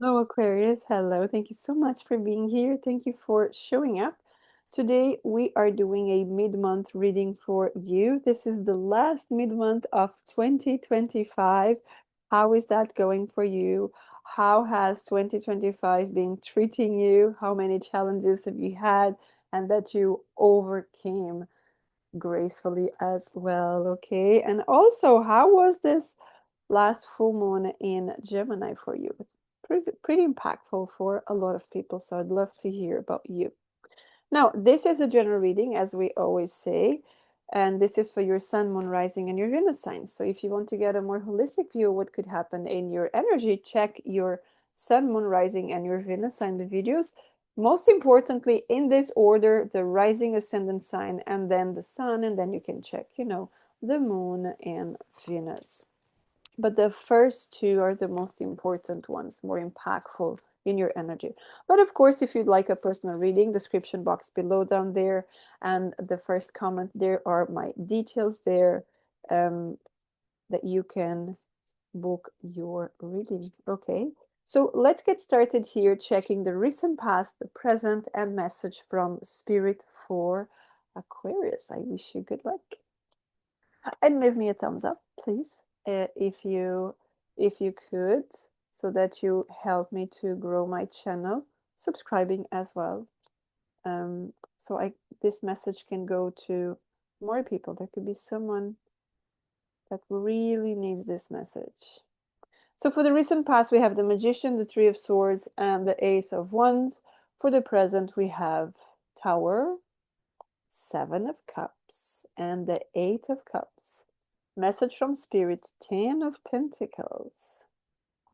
Hello, Aquarius. Hello. Thank you so much for being here. Thank you for showing up. Today, we are doing a mid-month reading for you. This is the last mid-month of 2025. How is that going for you? How has 2025 been treating you? How many challenges have you had and that you overcame gracefully as well? Okay. And also, how was this last full moon in Gemini for you? It's pretty impactful for a lot of people, so I'd love to hear about you. Now, this is a general reading, as we always say, and this is for your sun, moon, rising, and your Venus sign. So if you want to get a more holistic view of what could happen in your energy, check your sun, moon, rising, and your Venus sign, the videos. Most importantly, in this order, the rising ascendant sign, and then the sun, and then you can check, the moon and Venus. But the first two are the most important ones, more impactful in your energy. But of course, if you'd like a personal reading, description box below down there, and the first comment, there are my details there that you can book your reading. Okay, so let's get started here, checking the recent past, the present, and message from Spirit for Aquarius. I wish you good luck. And leave me a thumbs up, please, if you could, so that you help me to grow my channel. Subscribing as well, so this message can go to more people. There could be someone that really needs this message. So for the recent past, we have the Magician, the Three of Swords, and the Ace of Wands. For the present, we have Tower, Seven of Cups, and the Eight of Cups. Message from Spirit, Ten of Pentacles,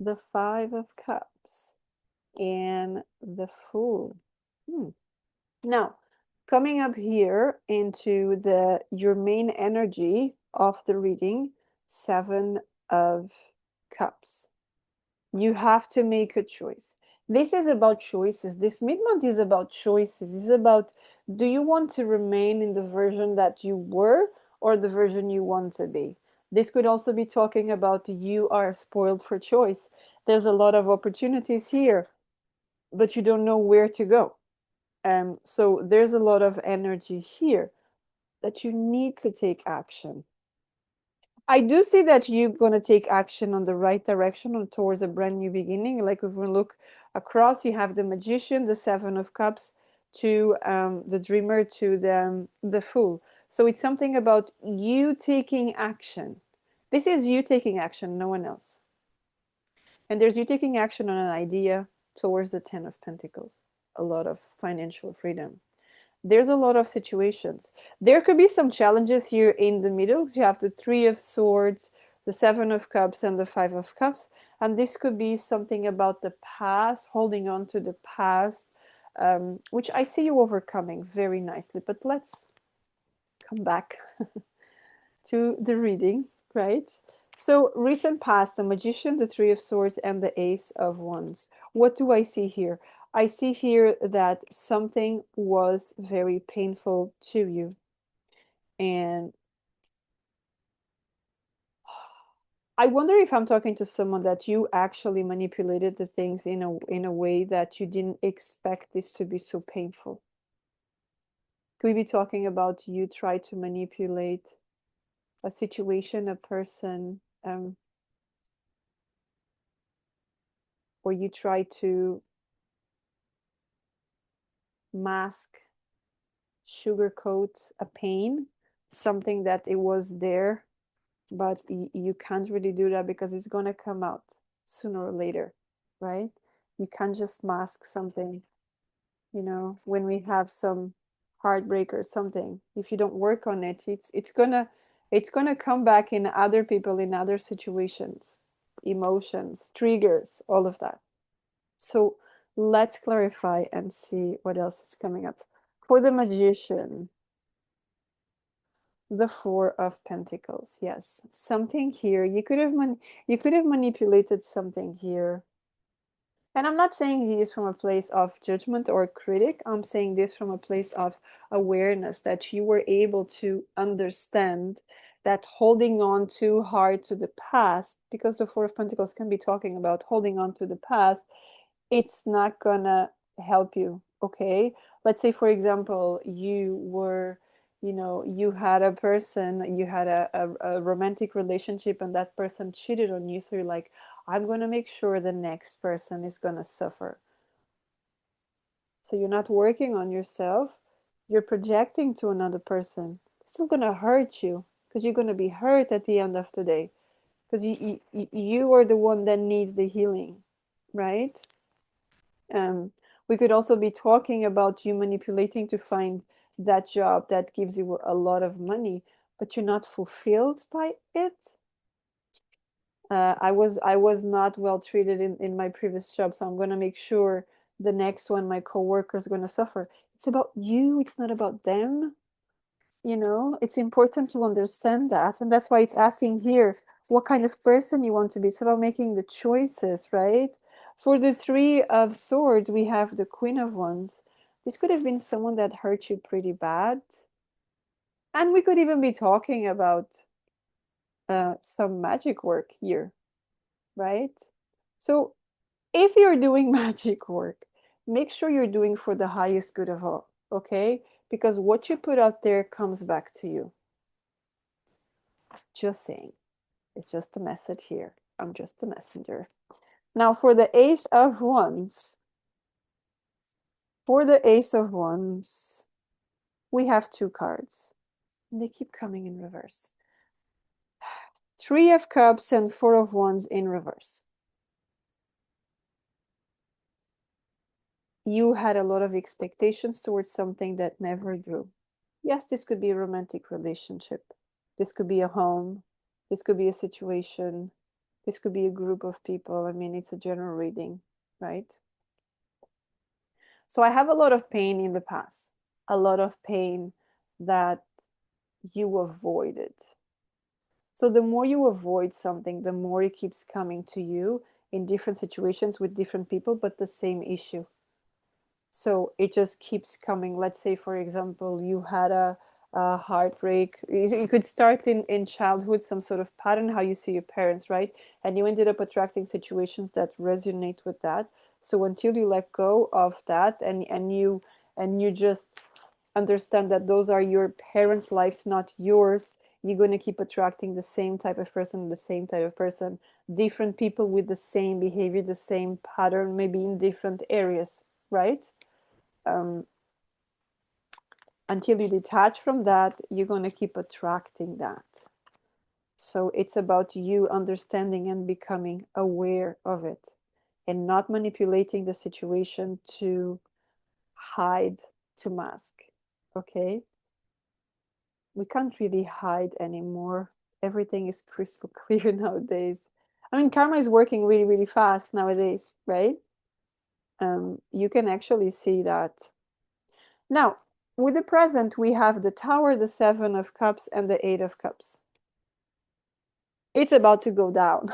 the Five of Cups, and the Fool. Now, coming up here into your main energy of the reading, Seven of Cups. You have to make a choice. This is about choices. This mid-month is about choices. It's about, do you want to remain in the version that you were or the version you want to be? This could also be talking about you are spoiled for choice. There's a lot of opportunities here, but you don't know where to go. So there's a lot of energy here that you need to take action. I do see that you're going to take action on the right direction or towards a brand new beginning. Like if we look across, you have the Magician, the Seven of Cups, to the Dreamer, to the Fool. So it's something about you taking action. This is you taking action, no one else. And there's you taking action on an idea towards the Ten of Pentacles. A lot of financial freedom. There's a lot of situations. There could be some challenges here in the middle. You have the Three of Swords, the Seven of Cups, and the Five of Cups. And this could be something about the past, holding on to the past, which I see you overcoming very nicely. But let's come back to the reading, right? So, recent past, the Magician, the Three of Swords, and the Ace of Wands. What do I see here? I see here that something was very painful to you. And I wonder if I'm talking to someone that you actually manipulated the things in a way that you didn't expect this to be so painful. Could we be talking about you try to manipulate a situation, a person, or you try to mask, sugarcoat a pain, something that it was there, but you can't really do that because it's going to come out sooner or later, right? You can't just mask something, when we have some heartbreak or something. If you don't work on it, it's gonna come back in other people, in other situations, emotions, triggers, all of that. So let's clarify and see what else is coming up. For the Magician, the Four of Pentacles. Yes, something here. You could have manipulated something here. And I'm not saying this from a place of judgment or critic. I'm saying this from a place of awareness, that you were able to understand that holding on too hard to the past, because the Four of Pentacles can be talking about holding on to the past, it's not gonna help you. Okay, let's say for example you were, you had a person, you had a romantic relationship and that person cheated on you, so you're like, I'm gonna make sure the next person is gonna suffer. So you're not working on yourself, you're projecting to another person. It's still gonna hurt you because you're gonna be hurt at the end of the day, because you are the one that needs the healing, right? Um, we could also be talking about you manipulating to find that job that gives you a lot of money, but you're not fulfilled by it. I was not well treated in my previous job, so I'm gonna make sure the next one my coworker is gonna suffer. It's about you. It's not about them. It's important to understand that, and that's why it's asking here what kind of person you want to be. It's about making the choices, right? For the Three of Swords, we have the Queen of Wands. This could have been someone that hurt you pretty bad, and we could even be talking about some magic work here, right? So if you're doing magic work, make sure you're doing for the highest good of all, okay? Because what you put out there comes back to you. Just saying. It's just a message here. I'm just a messenger. Now for the Ace of Wands. For the Ace of Wands, we have two cards. And they keep coming in reverse. Three of Cups and Four of Wands in reverse. You had a lot of expectations towards something that never grew. Yes, this could be a romantic relationship. This could be a home. This could be a situation. This could be a group of people. I mean, it's a general reading, right? So I have a lot of pain in the past, a lot of pain that you avoided. So the more you avoid something, the more it keeps coming to you in different situations with different people, but the same issue. So it just keeps coming. Let's say, for example, you had a heartbreak. You could start in childhood, some sort of pattern, how you see your parents, right? And you ended up attracting situations that resonate with that. So until you let go of that, and you just understand that those are your parents' lives, not yours, you're going to keep attracting the same type of person, the same type of person, different people with the same behavior, the same pattern, maybe in different areas, right? um, until you detach from that, you're going to keep attracting that. So it's about you understanding and becoming aware of it and not manipulating the situation to hide, to mask. Okay? We can't really hide anymore. Everything is crystal clear nowadays. I mean, karma is working really, really fast nowadays, right? You can actually see that. Now, with the present, we have the Tower, the Seven of Cups, and the Eight of Cups. It's about to go down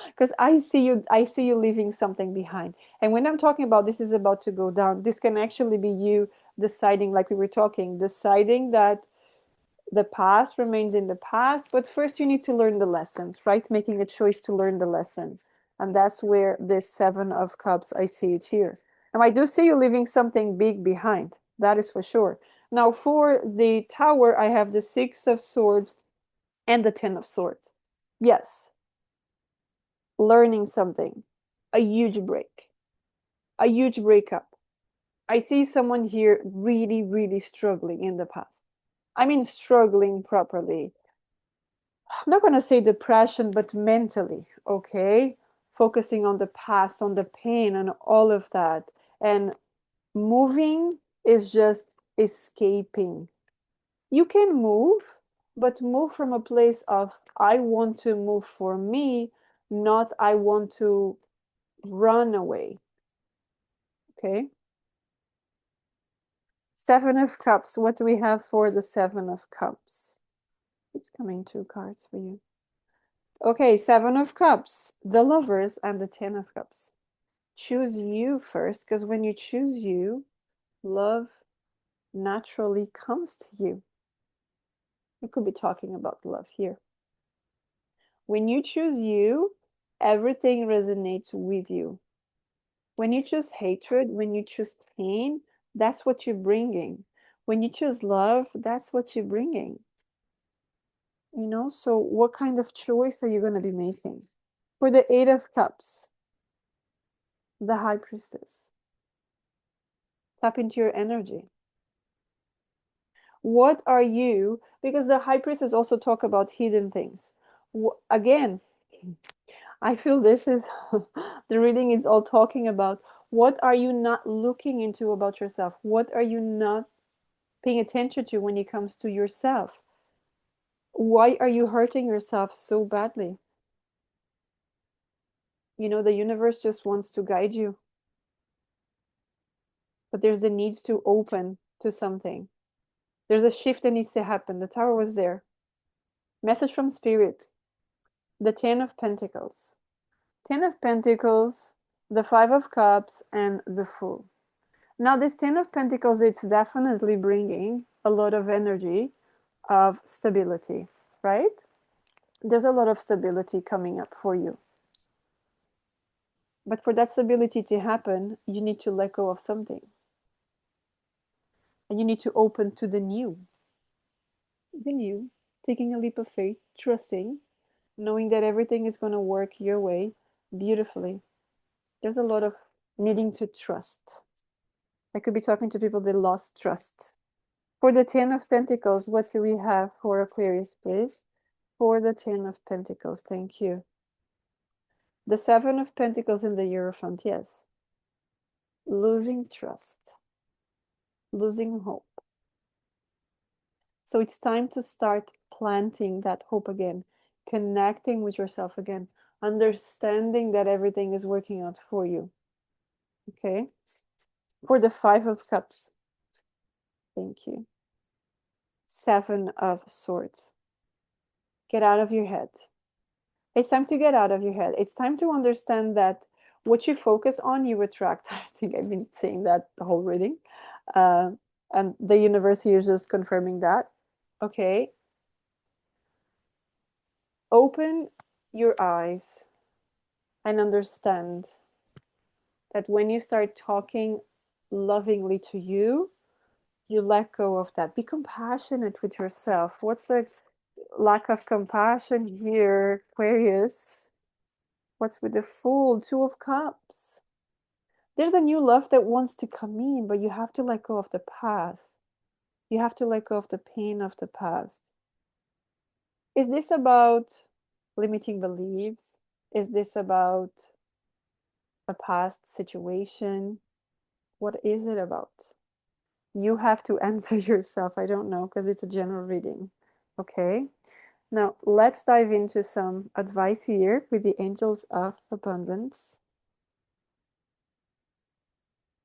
because I see you leaving something behind. And when I'm talking about this is about to go down, this can actually be you deciding, like we were talking, deciding that the past remains in the past, but first you need to learn the lessons, right? Making a choice to learn the lessons. And that's where this Seven of Cups, I see it here. And I do see you leaving something big behind. That is for sure. Now, for the Tower, I have the Six of Swords and the Ten of Swords. Yes, learning something, a huge break, a huge breakup. I see someone here really, really struggling in the past. I mean, struggling properly. I'm not going to say depression, but mentally, okay? Focusing on the past, on the pain, and all of that. And moving is just escaping. You can move, but move from a place of, I want to move for me, not I want to run away. Okay? Seven of Cups. What do we have for the Seven of Cups? It's coming two cards for you. Okay, Seven of Cups, the Lovers, and the Ten of Cups. Choose you first, because when you choose you, love naturally comes to you. We could be talking about love here. When you choose you, everything resonates with you. When you choose hatred, when you choose pain, that's what you're bringing. When you choose love, that's what you're bringing. You know, so what kind of choice are you going to be making? For the Eight of Cups, the High Priestess, tap into your energy. What are you? Because the High Priestess also talk about hidden things. Again, I feel this is the reading is all talking about what are you not looking into about yourself? What are you not paying attention to when it comes to yourself? Why are you hurting yourself so badly? You know, the universe just wants to guide you, but there's a need to open to something. There's a shift that needs to happen. The Tower was there. Message from Spirit. The Ten of Pentacles. Ten of Pentacles, the Five of Cups, and the Fool. Now, this Ten of Pentacles, it's definitely bringing a lot of energy of stability, right? There's a lot of stability coming up for you. But for that stability to happen, you need to let go of something. And you need to open to the new. The new, taking a leap of faith, trusting, knowing that everything is going to work your way beautifully. There's a lot of needing to trust. I could be talking to people that lost trust. For the Ten of Pentacles, what do we have for Aquarius, please? For the Ten of Pentacles, thank you. The Seven of Pentacles in the Hierophant, yes. Losing trust, losing hope. So it's time to start planting that hope again, connecting with yourself again, understanding that everything is working out for you. Okay? For the Five of Cups, thank you. Seven of Swords. Get out of your head. It's time to get out of your head. It's time to understand that what you focus on, you attract. I think I've been saying that the whole reading. And the universe here is just confirming that. Okay. Open your eyes and understand that when you start talking lovingly to you, you let go of that. Be compassionate with yourself. What's the lack of compassion here, Aquarius? What's with the Fool? Two of Cups. There's a new love that wants to come in, but you have to let go of the past. You have to let go of the pain of the past. Is this about limiting beliefs? Is this about a past situation? What is it about? You have to answer yourself. I don't know, because it's a general reading. Okay. Now, let's dive into some advice here with the Angels of Abundance.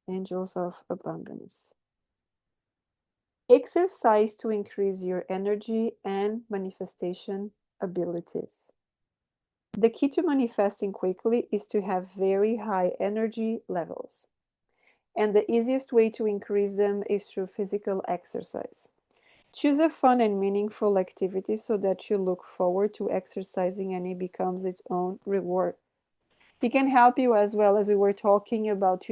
Angels of Abundance. Exercise to increase your energy and manifestation abilities. The key to manifesting quickly is to have very high energy levels. And the easiest way to increase them is through physical exercise. Choose a fun and meaningful activity so that you look forward to exercising and it becomes its own reward. It can help you as well, as we were talking about,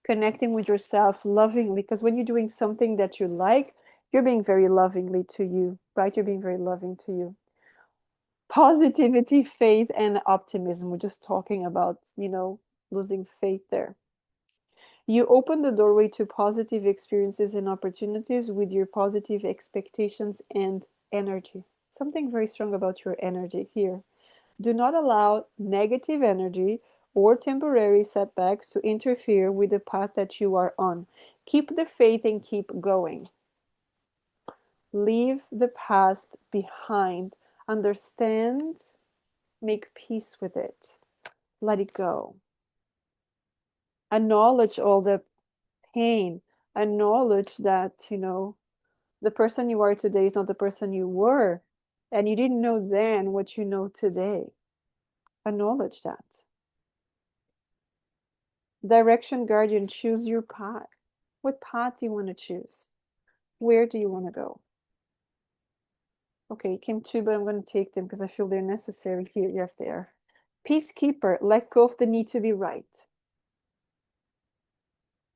connecting with yourself lovingly, because when you're doing something that you like, you're being very lovingly to you, right? You're being very loving to you. Positivity, faith, and optimism. We're just talking about, losing faith there. You open the doorway to positive experiences and opportunities with your positive expectations and energy. Something very strong about your energy here. Do not allow negative energy or temporary setbacks to interfere with the path that you are on. Keep the faith and keep going. Leave the past behind. Understand, make peace with it. Let it go. Acknowledge all the pain. Acknowledge that, the person you are today is not the person you were. And you didn't know then what you know today. Acknowledge that. Direction guardian, choose your path. What path do you want to choose? Where do you want to go? Okay, it came two, but I'm going to take them because I feel they're necessary here. Yes, they are. Peacekeeper, let go of the need to be right.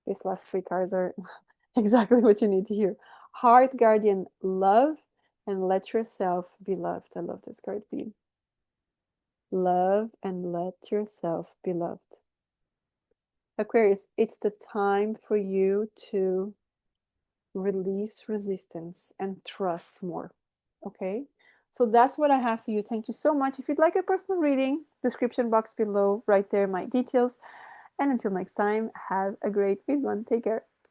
These last three cards are exactly what you need to hear. Heart Guardian, love and let yourself be loved. I love this card, B. Love and let yourself be loved. Aquarius, it's the time for you to release resistance and trust more. Okay? So that's what I have for you. Thank you so much. If you'd like a personal reading, description box below, right there, my details. And until next time, have a great big one. Take care.